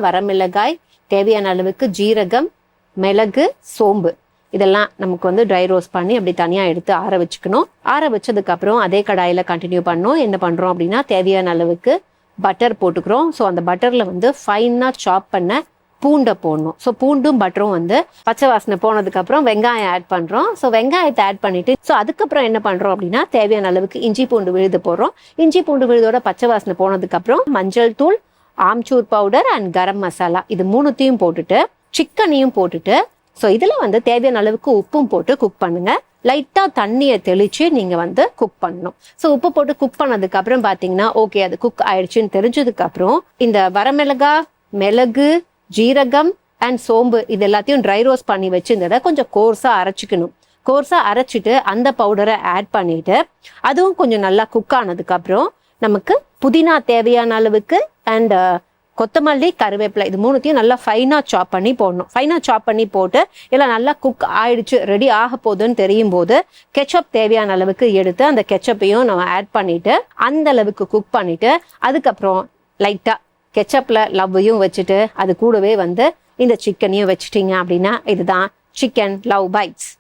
வரமிளகாய், தேவையான அளவுக்கு ஜீரகம், மிளகு, சோம்பு இதெல்லாம் நமக்கு வந்து ட்ரை ரோஸ்ட் பண்ணி அப்படி தனியாக எடுத்து ஆற வச்சுக்கணும். ஆற வச்சதுக்கப்புறம் அதே கடாயில் கண்டினியூ பண்ணோம். என்ன பண்ணுறோம் அப்படின்னா தேவையான அளவுக்கு பட்டர் போட்டுக்கிறோம். ஸோ அந்த பட்டரில் வந்து ஃபைனாக சாப் பண்ண பூண்டை போடணும். ஸோ பூண்டும் பட்டரும் வந்து பச்சை வாசனை போனதுக்கப்புறம் வெங்காயம் ஆட் பண்ணுறோம். ஸோ வெங்காயத்தை ஆட் பண்ணிவிட்டு ஸோ அதுக்கப்புறம் என்ன பண்ணுறோம் அப்படின்னா தேவையான அளவுக்கு இஞ்சி பூண்டு விழுது போடுறோம். இஞ்சி பூண்டு விழுதோட பச்சை வாசனை போனதுக்கப்புறம் மஞ்சள் தூள், ஆம்ச்சூர் பவுடர் அண்ட் கரம் மசாலா இது மூணுத்தையும் போட்டுட்டு சிக்கனையும் போட்டுட்டு ஸோ இதில் வந்து தேவையான அளவுக்கு உப்பும் போட்டு குக் பண்ணுங்க. லைட்டாக தண்ணியை தெளித்து நீங்கள் வந்து குக் பண்ணணும். ஸோ உப்பு போட்டு குக் பண்ணதுக்கப்புறம் பார்த்தீங்கன்னா ஓகே அது குக் ஆயிடுச்சுன்னு தெரிஞ்சதுக்கப்புறம் இந்த வரமிளகாய், மிளகு, ஜீரகம் அண்ட் சோம்பு இது எல்லாத்தையும் ட்ரை ரோஸ்ட் பண்ணி வச்சுருந்ததை கொஞ்சம் கோர்ஸாக அரைச்சிக்கணும். கோர்ஸாக அரைச்சிட்டு அந்த பவுடரை ஆட் பண்ணிவிட்டு அதுவும் கொஞ்சம் நல்லா குக் ஆனதுக்கப்புறம் நமக்கு புதினா தேவையான அளவுக்கு அண்ட் கொத்தமல்லி, கருவேப்பிலை இது மூணுத்தையும் நல்லா ஃபைனாக சாப் பண்ணி போடணும். ஃபைனாக சாப் பண்ணி போட்டு எல்லாம் நல்லா குக் ஆயிடுச்சு ரெடி ஆக போகுதுன்னு தெரியும் போது கெச்சப் தேவையான அளவுக்கு எடுத்து அந்த கெச்சப்பையும் நம்ம ஆட் பண்ணிவிட்டு அந்த அளவுக்கு குக் பண்ணிவிட்டு அதுக்கப்புறம் லைட்டாக கெச்சப்பில் லவ்வையும் வச்சுட்டு அது கூடவே வந்து இந்த சிக்கனையும் வச்சுட்டிங்க அப்படின்னா இதுதான் சிக்கன் லவ் பைட்ஸ்.